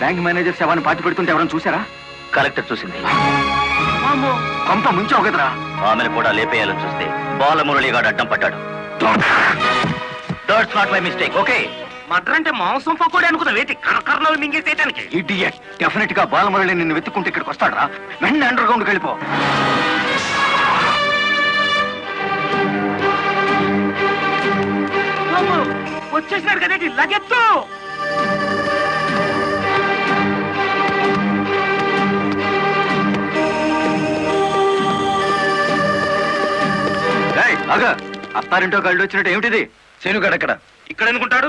Bank manager శవాన్ని పాతి పెడుతుంటే ఎవరైనా చూసారా? కలెక్టర్ చూసింది. కొంప ముంచావు కదరా. ఆమెను కూడా లేపేయాలని చూస్తే బాలమురళిగాడు అడ్డం పడ్డాడు. That's not my mistake. Okay, matar అంటే మాంసం పకోడీ అనుకున్న వేటి కర్నలు మింగేసేయటానికి. ఇడియట్. డెఫినెట్ గా బాలమురళి నిన్ను వెతుక్కుంటే ఇక్కడికి వస్తాడరా. వెంటనే అండర్ గ్రౌండ్కి వెళ్ళిపో. వచ్చేసినాడు కదేటి, లగెత్తు. అత్తారింటో కళ్ళు వచ్చినట్టు ఏమిటిది? శీనుగాడు ఎక్కడ? ఇక్కడ అనుకుంటాడు.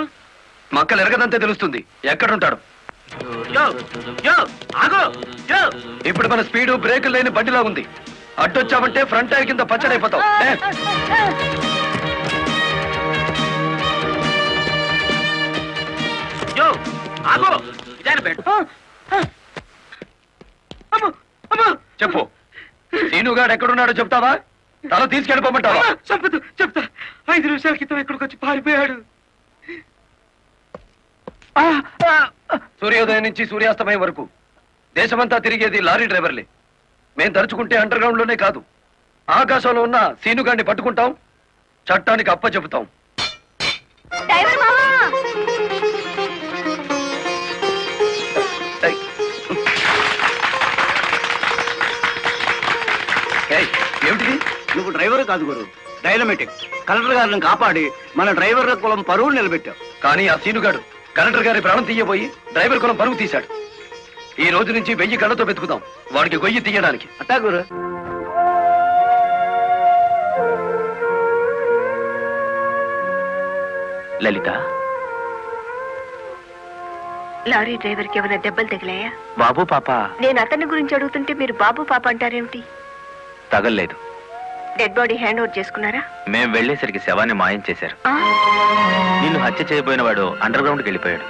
మక్కలు ఎరగదంతే తెలుస్తుంది. ఎక్కడుంటాడు? ఇప్పుడు మన స్పీడు బ్రేకులు లేని బండిలా ఉంది. అడ్డొచ్చామంటే ఫ్రంట్ టైర్ కింద పచ్చడైపోతావు. చెప్పు, శీనుగాడు ఎక్కడున్నాడో చెప్తావా? తల తీసుకెళ్ళిపోమంటావా? చెప్తా చెప్తా. 5 నిమిషాల క్రితం ఇక్కడికి వచ్చి పారిపోయాడు. సూర్యోదయం నుంచి సూర్యాస్తమయం వరకు దేశమంతా తిరిగేది లారీ డ్రైవర్లే. మేం తలుచుకుంటే అండర్ గ్రౌండ్ లోనే కాదు, ఆకాశంలో ఉన్న సీనుగాడిని పట్టుకుంటాం, చట్టానికి అప్ప చెబుతాం. ఏమిటిది? నువ్వు డ్రైవర్ కాదు గురు, డైనమెటిక్. కలెక్టర్ గారిని కాపాడి మన డ్రైవర్ల కులం పరువు నిలబెట్టావు. కానీ ఆ సీనుగాడు కలెక్టర్ గారి ప్రాణం తీయబోయి డ్రైవర్ కులం పరువు తీశాడు. ఈ రోజు నుంచి 1000 కళ్ళతో వెతుకుతాం వాడికి గొయ్యి తీయడానికి. అట్టా గురు. లలిత, లారీ డ్రైవర్ కి ఏమైనా దెబ్బలు తగిలాయా? బాబు పాప. నేను అతని గురించి అడుగుతుంటే మీరు బాబు పాప అంటారేమిటి? తగల్లేదు. డెడ్ బాడీ హ్యాండ్ ఓవర్ చేసుకున్నారా? మేం వెళ్లేసరికి శవాన్ని మాయం చేశారు. నిన్ను హత్య చేయబోయిన వాడు అండర్ గ్రౌండ్కి వెళ్ళిపోయాడు.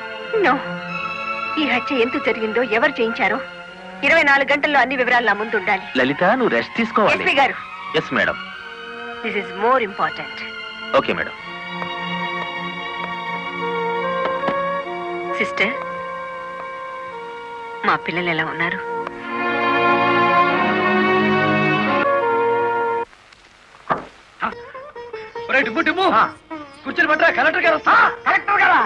నో, ఈ హత్య ఎందుకు జరిగిందో, ఎవరు చేయించారో 24 గంటల్లో అన్ని వివరాలు నా ముందు ఉండాలి. లలిత, నువ్వు రెస్ట్ తీసుకోవాలి. ఎస్పీ గారు. Yes madam. This is more important. Okay madam. Sister, మా పిల్లలు ఎలా ఉన్నారు? కూర్చొని పట్టరా, కలెక్టర్ గారు. కలెక్టర్ గారా?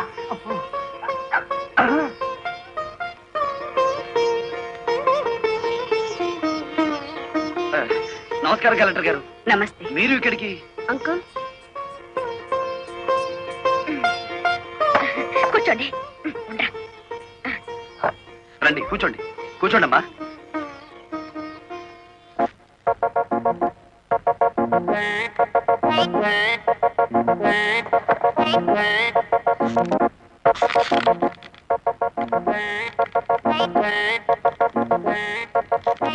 నమస్కారం కలెక్టర్ గారు. నమస్తే. మీరు ఇక్కడికి? అంకుల్ కూర్చోండి. రండి, కూర్చోండి. కూర్చోండి అమ్మా.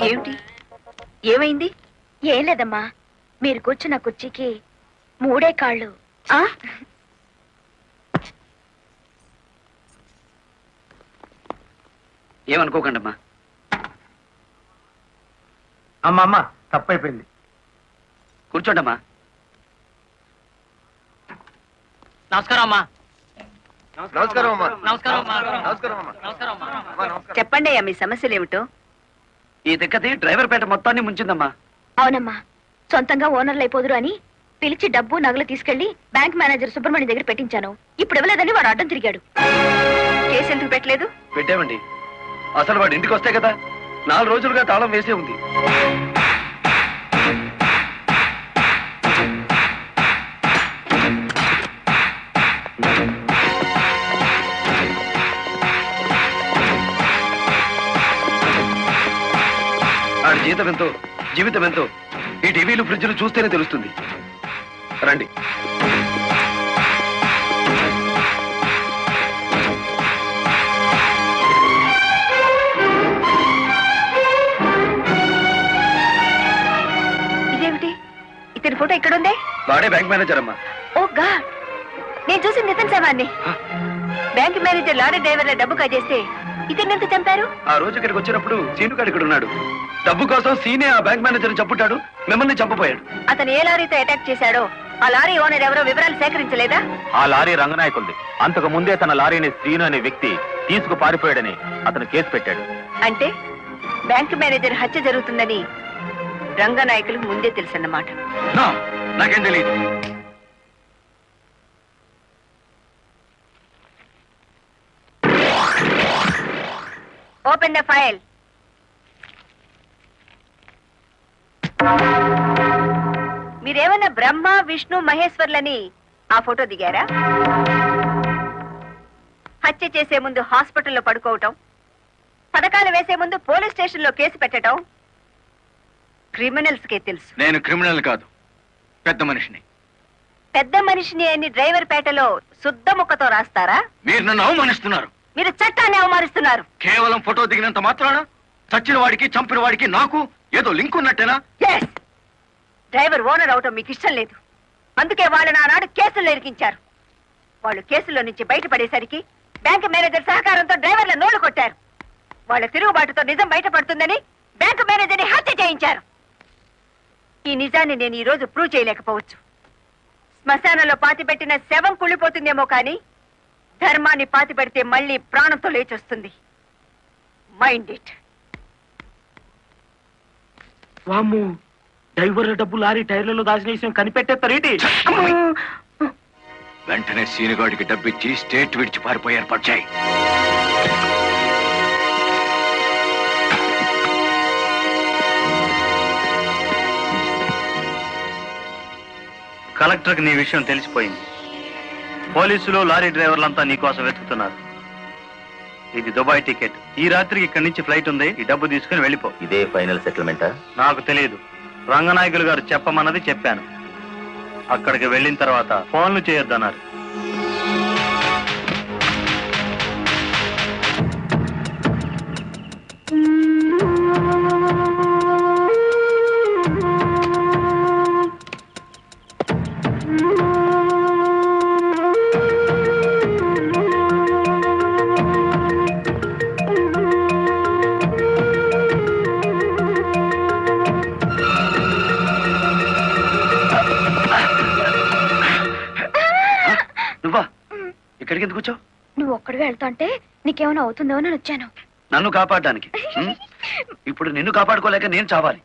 ఏమిటి, ఏమైంది? ఏం లేదమ్మా, మీరు కూర్చున్న కుర్చీకి 3 కాళ్ళు. ఏమనుకోకండి అమ్మా. అమ్మా తప్పైపోయింది. కూర్చోండి అమ్మా. నమస్కారం అమ్మా. నమస్కారం అమ్మా. నమస్కారం అమ్మా. నమస్కారం అమ్మా. నమస్కారం అమ్మా. చెప్పండి అయ్యా, మీ సమస్యలు ఏమిటో. ఈ దిక్కది డ్రైవర్ పేట మొత్తాన్ని ముంచిందమ్మా. అవునమ్మా, సొంతంగా ఓనర్లు అయిపోదురు అని పిలిచి డబ్బు నగలు తీసుకెళ్లి బ్యాంక్ మేనేజర్ సుబ్రహ్మణ్యం దగ్గర పెట్టించాను. ఇప్పుడు ఇవ్వలేదని వాడు అడ్డం తిరిగాడు. కేసు ఎందుకు పెట్టలేదు? పెట్టామండి. అసలు వాడు ఇంటికి వస్తే కదా 4 రోజులుగా తాళం వేసే ఉంది. ఆడి జీతం ఎంతో, జీవితం ఎంతో ఈ టీవీలు ఫ్రిడ్జ్లు చూస్తేనే తెలుస్తుంది. రండి. ఇదేమిటి, ఇతని ఫోటో ఇక్కడ ఉందే? వాడే బ్యాంక్ మేనేజర్ అమ్మా. ఓ గాడ్, నేను చూసి నితిన్ శవాన్ని. బ్యాంక్ మేనేజర్ లారీ డ్రైవర్ల డబ్బు కాజేస్తే ఇతన్ని ఎంత చంపారు? ఆ రోజు ఇక్కడికి వచ్చినప్పుడు సీనుగాడు ఇక్కడ ఉన్నాడు. డబ్బు కోసం సీనే ఆ బ్యాంక్ మేనేజర్ చంపుతాడు, మిమ్మల్ని చంపపోయాడు. అతను ఏ లారీతో అటాక్ చేశాడో ఆ లారీ ఓనర్ ఎవరో వివరాలు సేకరించలేదా? ఆ లారీ రంగనాయకుల్ది. అంతకు ముందే తన లారీని శ్రీను అనే వ్యక్తి తీసుకు పారిపోయాడని అతను కేసు పెట్టాడు. అంటే బ్యాంక్ మేనేజర్ హత్య జరుగుతుందని రంగనాయకులకు ముందే తెలుసన్నమాట. నాకేం తెలియదు. Open the file. మీరేమన్నా బ్రహ్మ విష్ణు మహేశ్వర్లని ఆ ఫోటో దిగారా? హత్య చేసే ముందు హాస్పిటల్లో పడుకోవటం, పథకాలు వేసే ముందు పోలీస్ స్టేషన్లో కేసు పెట్టడం క్రిమినల్స్ కే తెలుసు. నేను క్రిమినల్ కాదు, పెద్ద మనిషిని. పెద్ద మనిషిని అని డ్రైవర్ పేటలో శుద్ధ ముక్కతో రాస్తారా? మీరు నన్ను అవమానిస్తున్నారు. మీరు చట్టాన్ని అవమానిస్తున్నారు. కేవలం ఫోటో దిగినంత మాత్రాన చచ్చిన వాడికి చంపిన వాడికి నాకు ఏదో లింక్ ఉన్నట్టేనా? Yes. డ్రైవర్ ఓనర్ అవటం మీకు ఇష్టం లేదు. అందుకే వాళ్ళని ఆనాడు కేసుల్లో ఇరికించారు. వాళ్ళు కేసులో నుంచి బయటపడేసరికి బ్యాంక్ మేనేజర్ సహకారంతో డ్రైవర్ల నోళ్లు కొట్టారు. వాళ్ళ తిరుగుబాటుతో నిజం బయటపడుతుందని బ్యాంక్ మేనేజర్ని హత్య చేయించారు. ఈ నిజాన్ని నేను ఈ రోజు ప్రూవ్ చేయలేకపోవచ్చు. శ్మశానంలో పాతిపెట్టిన శవం కుళ్ళిపోతుందేమో కానీ ధర్మాన్ని పాతిపెడితే మళ్ళీ ప్రాణంతో లేచొస్తుంది. Mind it. వామ్ము, డ్రైవర్ల డబ్బు లారీ టైర్లలో దాచిన విషయం కనిపెట్టేస్తారేంటి? వెంటనే సీనుగాడికి డబ్బిచ్చి స్టేట్ విడిచి పారిపోయి ఏర్పాటు చేయి. కలెక్టర్కి నీ విషయం తెలిసిపోయింది. పోలీసులు లారీ డ్రైవర్లంతా నీకోసం వెతుకుతున్నారు. ఇది దుబాయ్ టికెట్. ఈ రాత్రికి ఇక్కడి నుంచి ఫ్లైట్ ఉంది. ఈ డబ్బు తీసుకుని వెళ్ళిపో. ఇదే ఫైనల్ సెటిల్మెంటా? నాకు తెలియదు. రంగనాయకులు గారు చెప్పమన్నది చెప్పాను. అక్కడికి వెళ్ళిన తర్వాత ఫోన్లు చేయొద్దన్నారు. నువ్వా? ఇక్కడికి ఎందుకు వచ్చావు? నువ్వు ఒక్కడిగా వెళ్తుంటే నీకేమైనా అవుతుందో అని వచ్చాను. నన్ను కాపాడడానికి. ఇప్పుడు నిన్ను కాపాడుకోలేక నేను చావాలి.